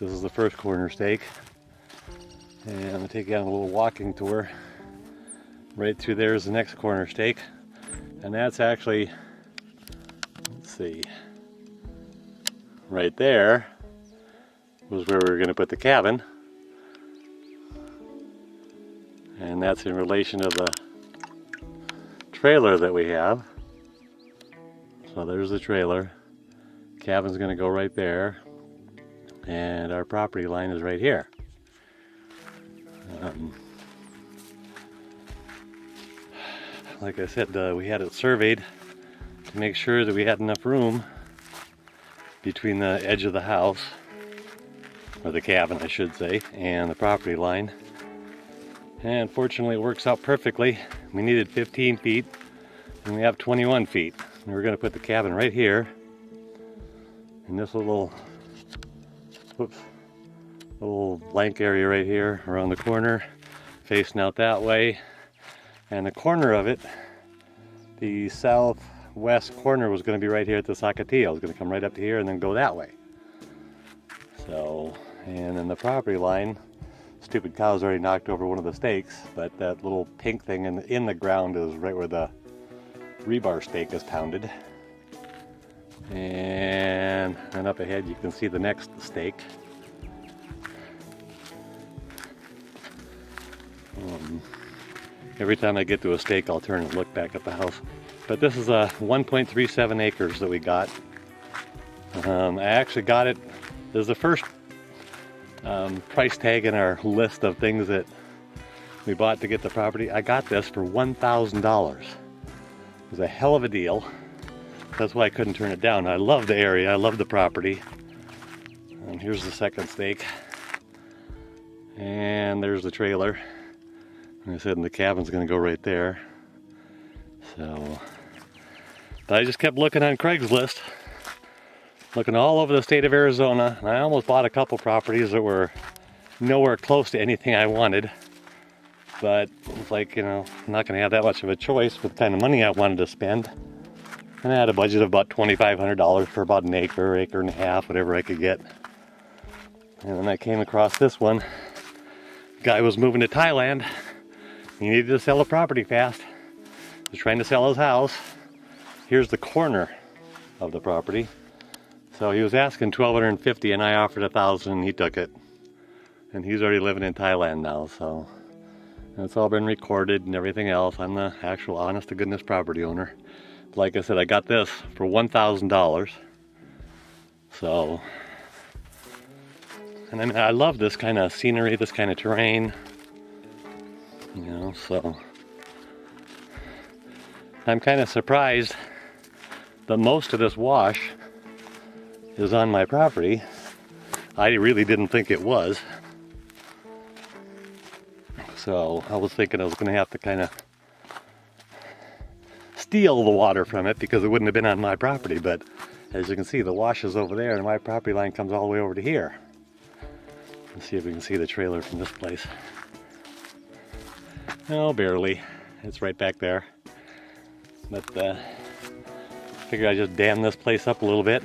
This is the first corner stake. And I'm going to take you on a little walking tour. Right through there is the next corner stake. And that's actually, let's see, right there was where we were going to put the cabin. And that's in relation to the trailer that we have. So there's the trailer. Cabin's going to go right there. And our property line is right here. Like I said, we had it surveyed to make sure that we had enough room between the edge of the house, or the cabin I should say, and the property line. And fortunately it works out perfectly. We needed 15 feet and we have 21 feet. And we're going to put the cabin right here in this little, whoops, little blank area right here around the corner, facing out that way. And the corner of it, the southwest corner, was going to be right here at the Sakatia. It was going to come right up to here and then go that way. So, and then the property line, stupid cow's already knocked over one of the stakes, but that little pink thing in the ground is right where the rebar stake is pounded. And up ahead you can see the next stake. Every time I get to a stake, I'll turn and look back at the house. But this is a 1.37 acres that we got. I actually got it. This is the first price tag in our list of things that we bought to get the property. I got this for $1,000. It was a hell of a deal. That's why I couldn't turn it down. I love the area. I love the property. And here's the second stake. And there's the trailer. Like I said, and the cabin's going to go right there. So, but I just kept looking on Craigslist, looking all over the state of Arizona, and I almost bought a couple properties that were nowhere close to anything I wanted. But it's like, you know, I'm not going to have that much of a choice with the kind of money I wanted to spend. And I had a budget of about $2,500 for about an acre, acre and a half, whatever I could get. And then I came across this one. The guy was moving to Thailand. He needed to sell a property fast. He was trying to sell his house. Here's the corner of the property. So he was asking $1,250 and I offered $1,000 and he took it. And he's already living in Thailand now, so. And it's all been recorded and everything else. I'm the actual honest to goodness property owner. Like I said, I got this for $1,000. So, and I mean, I love this kind of scenery, this kind of terrain. You know, so I'm kind of surprised that most of this wash is on my property. I really didn't think it was. So I was thinking I was going to have to kind of steal the water from it because it wouldn't have been on my property. But as you can see, the wash is over there and my property line comes all the way over to here. Let's see if we can see the trailer from this place. No, barely. It's right back there. But figured I'd just dam this place up a little bit.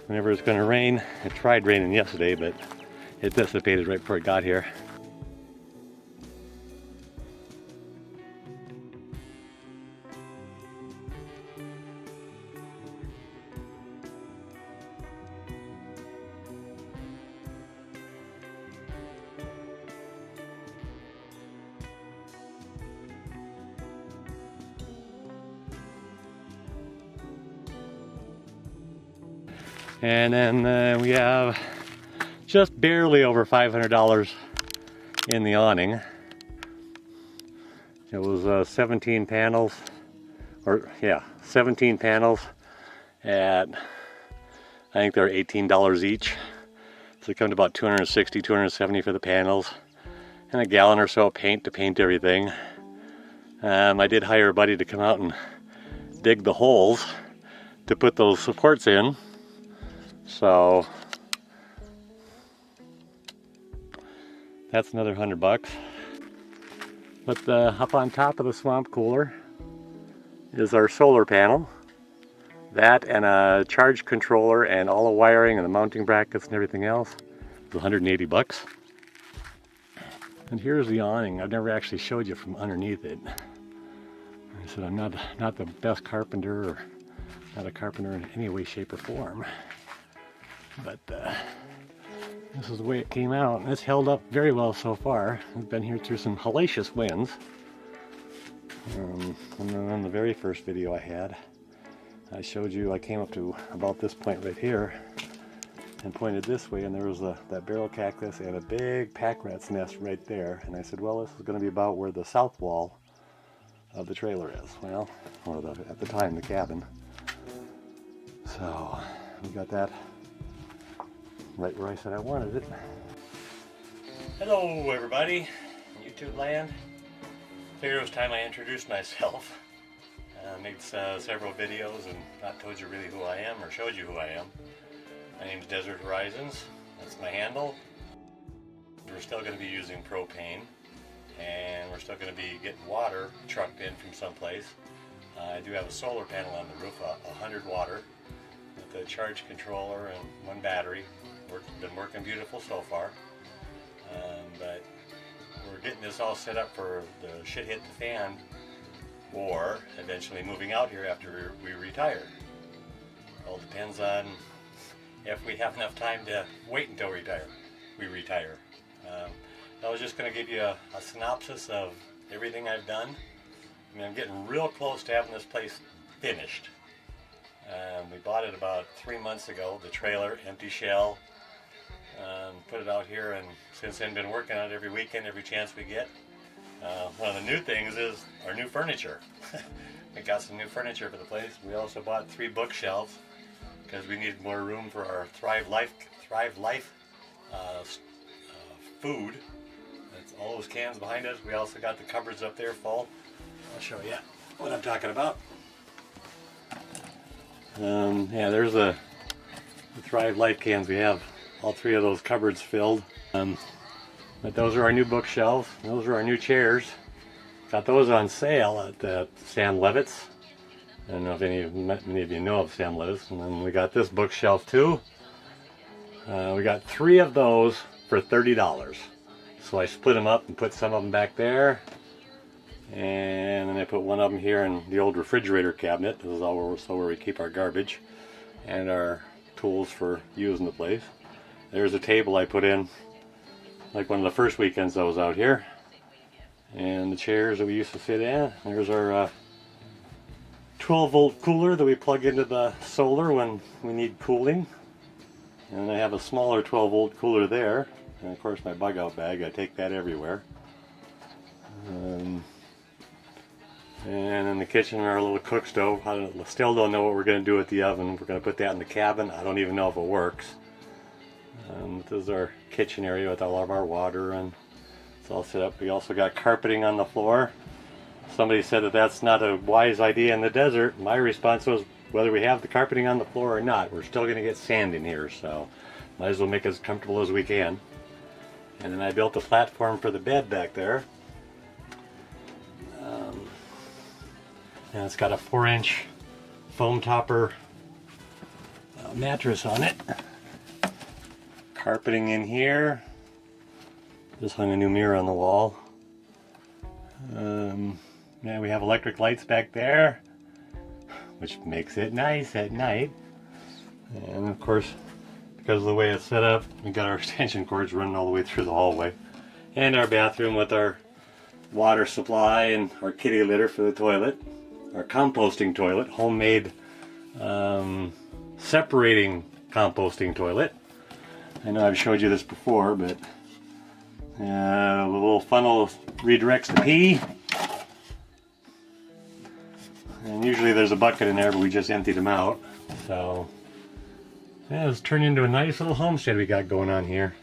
Whenever it's going to rain. It tried raining yesterday, but it dissipated right before it got here. And then we have just barely over $500 in the awning. It was 17 panels, or yeah, 17 panels at, I think they're $18 each. So it comes to about $260, $270 for the panels, and a gallon or so of paint to paint everything. I did hire a buddy to come out and dig the holes to put those supports in. So that's another $100. But up on top of the swamp cooler is our solar panel. That and a charge controller and all the wiring and the mounting brackets and everything else. was 180 bucks. And here's the awning. I've never actually showed you from underneath it. I said I'm not the best carpenter, or not a carpenter in any way, shape, or form. But this is the way it came out, and it's held up very well so far. I've been here through some hellacious winds. And then on the very first video I had, I showed you I came up to about this point right here and pointed this way, and there was that barrel cactus and a big pack rat's nest right there. And I said, well, this is going to be about where the south wall of the trailer is. Well, or at the time, the cabin. So we got that right where I said I wanted it. Hello everybody, YouTube land. Figured it was time I introduced myself. Made several videos and not told you really who I am or showed you who I am. My name is deserthorizons. That's my handle. We're still going to be using propane, and we're still going to be getting water trucked in from someplace. I do have a solar panel on the roof, 100 water, with a charge controller and one battery. Been working beautiful so far, but we're getting this all set up for the shit hit the fan, or eventually moving out here after we retire. All depends on if we have enough time to wait until we retire. I was just going to give you a synopsis of everything I've done. I mean, I'm getting real close to having this place finished. We bought it about 3 months ago, the trailer, empty shell. Put it out here, and since then been working on it every weekend, every chance we get. One of the new things is our new furniture. We got some new furniture for the place. We also bought 3 bookshelves because we needed more room for our Thrive Life food. That's all those cans behind us. We also got the cupboards up there full. I'll show you what I'm talking about. Yeah, there's the Thrive Life cans. We have all 3 of those cupboards filled. But those are our new bookshelves. Those are our new chairs. Got those on sale at Sam Levitt's. I don't know if many of you know of Sam Levitt's. And then we got this bookshelf too. We got 3 of those for $30. So I split them up and put some of them back there. And then I put one of them here in the old refrigerator cabinet. This is all where we keep our garbage and our tools for using the place. There's a table I put in like one of the first weekends I was out here. And the chairs that we used to sit in. There's our 12-volt cooler that we plug into the solar when we need cooling. And I have a smaller 12-volt cooler there. And of course my bug out bag, I take that everywhere. And in the kitchen, our little cook stove. I still don't know what we're going to do with the oven. We're going to put that in the cabin. I don't even know if it works. This is our kitchen area with all of our water, and it's all set up. We also got carpeting on the floor. Somebody said that that's not a wise idea in the desert. My response was, whether we have the carpeting on the floor or not, we're still going to get sand in here, so might as well make it as comfortable as we can. And then I built a platform for the bed back there. And it's got a 4-inch foam topper mattress on it. Carpeting in here. Just hung a new mirror on the wall. Yeah, we have electric lights back there, which makes it nice at night. And of course, because of the way it's set up, we got our extension cords running all the way through the hallway. And our bathroom with our water supply and our kitty litter for the toilet. Our composting toilet, homemade separating composting toilet. I know I've showed you this before, but the little funnel redirects the pee. And usually there's a bucket in there, but we just emptied them out. So yeah, it's turned into a nice little homestead we got going on here.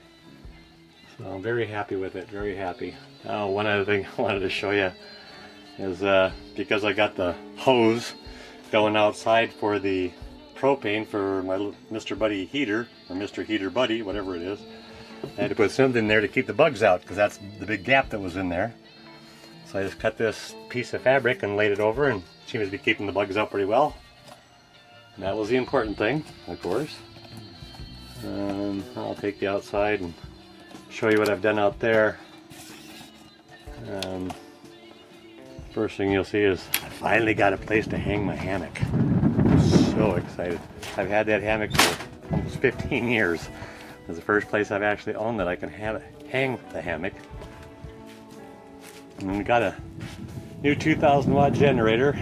So I'm very happy with it, very happy. One other thing I wanted to show you is because I got the hose going outside for the propane for my Mr. Buddy heater, or Mr. Heater Buddy, whatever it is. I had to put something in there to keep the bugs out, because that's the big gap that was in there. So I just cut this piece of fabric and laid it over, and seems to be keeping the bugs out pretty well. And that was the important thing, of course. I'll take you outside and show you what I've done out there. First thing you'll see is I finally got a place to hang my hammock. I'm so excited. I've had that hammock for almost 15 years. It's the first place I've actually owned that I can hang the hammock. And we got a new 2,000 watt generator.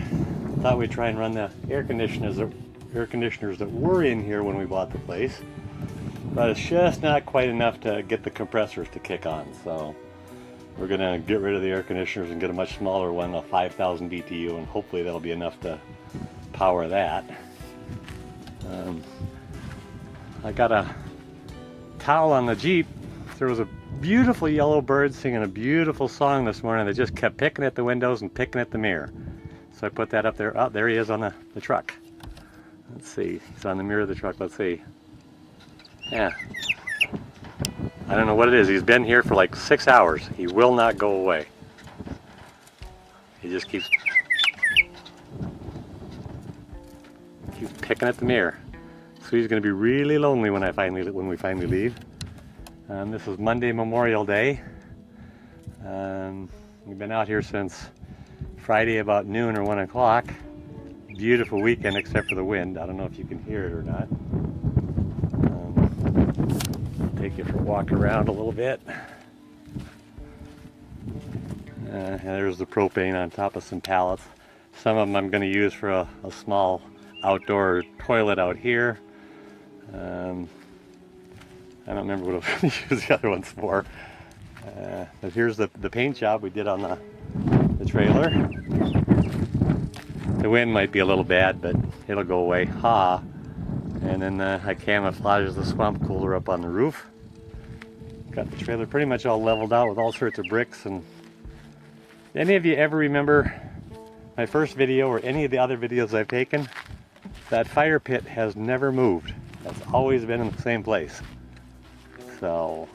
Thought we'd try and run the air conditioners that were in here when we bought the place. But it's just not quite enough to get the compressors to kick on. So we're gonna get rid of the air conditioners and get a much smaller one, a 5,000 BTU, and hopefully that'll be enough to power that. I got a towel on the Jeep. There was a beautiful yellow bird singing a beautiful song this morning that just kept picking at the windows and picking at the mirror. So I put that up there. Oh, there he is on the truck. Let's see, he's on the mirror of the truck. Let's see. Yeah. I don't know what it is. He's been here for like 6 hours. He will not go away. He just keeps picking at the mirror. So he's going to be really lonely when we finally leave. This is Monday, Memorial Day. We've been out here since Friday about noon or 1 o'clock. Beautiful weekend except for the wind. I don't know if you can hear it or not. Take you for a walk around a little bit. There's the propane on top of some pallets. Some of them I'm going to use for a small outdoor toilet out here. I don't remember what I was going to use the other ones for. But here's the paint job we did on the trailer. The wind might be a little bad, but it'll go away. Ha! And then I camouflaged the swamp cooler up on the roof. Got the trailer pretty much all leveled out with all sorts of bricks. And any of you ever remember my first video or any of the other videos I've taken? That fire pit has never moved. That's always been in the same place. So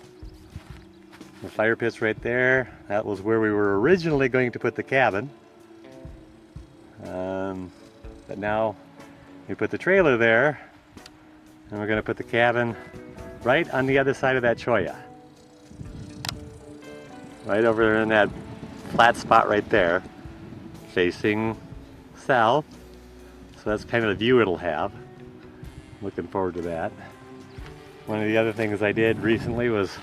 the fire pit's right there. That was where we were originally going to put the cabin. But now we put the trailer there, and we're going to put the cabin right on the other side of that cholla. Right over in that flat spot right there, facing south. So that's kind of the view it'll have. Looking forward to that. One of the other things I did recently was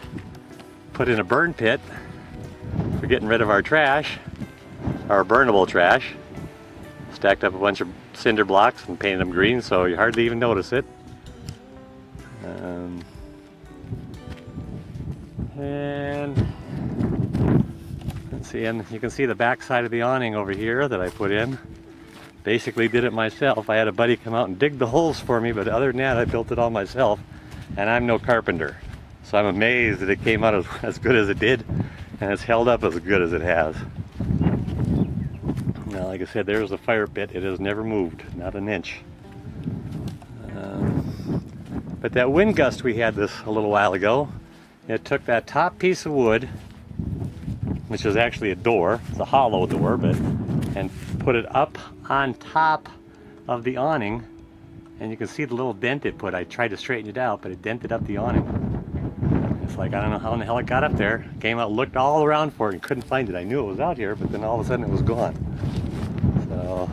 put in a burn pit for getting rid of our trash, our burnable trash. Stacked up a bunch of cinder blocks and painted them green so you hardly even notice it. And let's see, and you can see the back side of the awning over here that I put in. Basically did it myself. I had a buddy come out and dig the holes for me, but other than that I built it all myself, and I'm no carpenter. So I'm amazed that it came out as good as it did, and it's held up as good as it has. Now, like I said, there's the fire pit. It has never moved, not an inch. But that wind gust we had this a little while ago, it took that top piece of wood, which is actually a door, it's a hollow door, and put it up on top of the awning, and you can see the little dent it put. I tried to straighten it out, but it dented up the awning. It's like, I don't know how in the hell it got up there. Came out, looked all around for it, and couldn't find it. I knew it was out here, but then all of a sudden it was gone. So,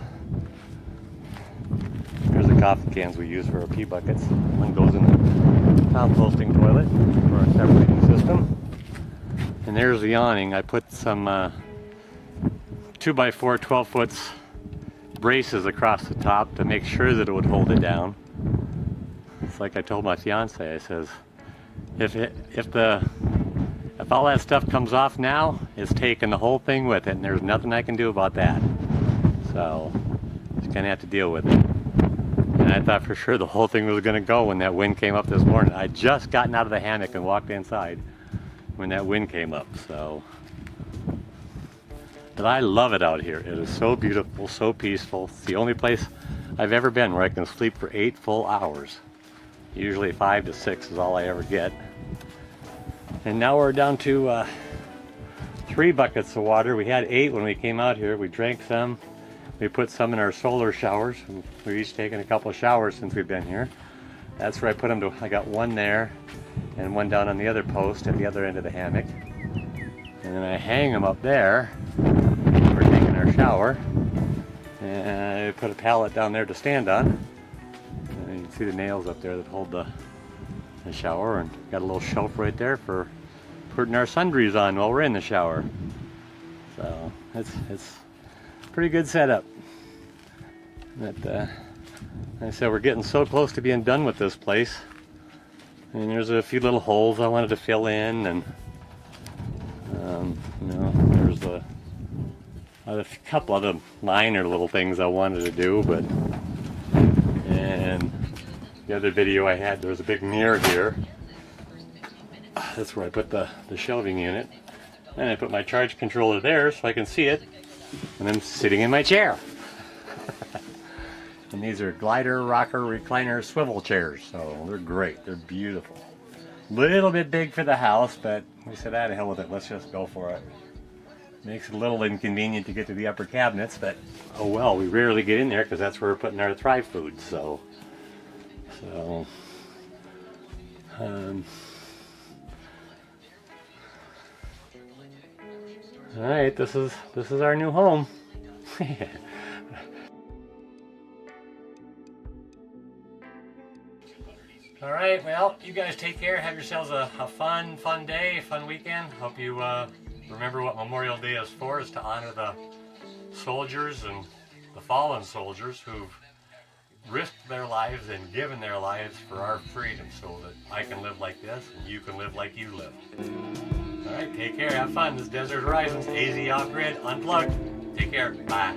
here's the coffee cans we use for our pee buckets. One goes in the composting toilet for our separating system. And there's the awning. I put some 2x4 12-foot braces across the top to make sure that it would hold it down. It's like I told my fiance, I says, if all that stuff comes off now, it's taking the whole thing with it, and there's nothing I can do about that. So, just gonna have to deal with it. And I thought for sure the whole thing was gonna go when that wind came up this morning. I'd just gotten out of the hammock and walked inside when that wind came up, so. But I love it out here. It is so beautiful, so peaceful. It's the only place I've ever been where I can sleep for 8 full hours. Usually 5 to 6 is all I ever get. And now we're down to 3 buckets of water. We had 8 when we came out here. We drank some. We put some in our solar showers. We've each taken a couple of showers since we've been here. That's where I put them to. I got one there and one down on the other post at the other end of the hammock. And then I hang them up there. We're taking our shower. And I put a pallet down there to stand on. And you can see the nails up there that hold the shower, and got a little shelf right there for putting our sundries on while we're in the shower. So it's a pretty good setup. But like I said, we're getting so close to being done with this place. And there's a few little holes I wanted to fill in, and you know, there's a couple other minor little things I wanted to do, but and the other video I had, there was a big mirror here. That's where I put the shelving unit. And I put my charge controller there so I can see it. And I'm sitting in my chair. And these are glider, rocker, recliner, swivel chairs. So they're great. They're beautiful. Little bit big for the house, but we said, ah, to hell with it. Let's just go for it. Makes it a little inconvenient to get to the upper cabinets, but oh well, we rarely get in there because that's where we're putting our Thrive food. So all right, this is our new home. All right, well, you guys take care. Have yourselves a fun day, fun weekend. Hope you remember what Memorial Day is for, is to honor the soldiers and the fallen soldiers who've risked their lives and given their lives for our freedom, so that I can live like this and you can live like you live. All right, take care, have fun. This is Desert Horizons, AZ Off Grid, Unplugged. Take care, bye.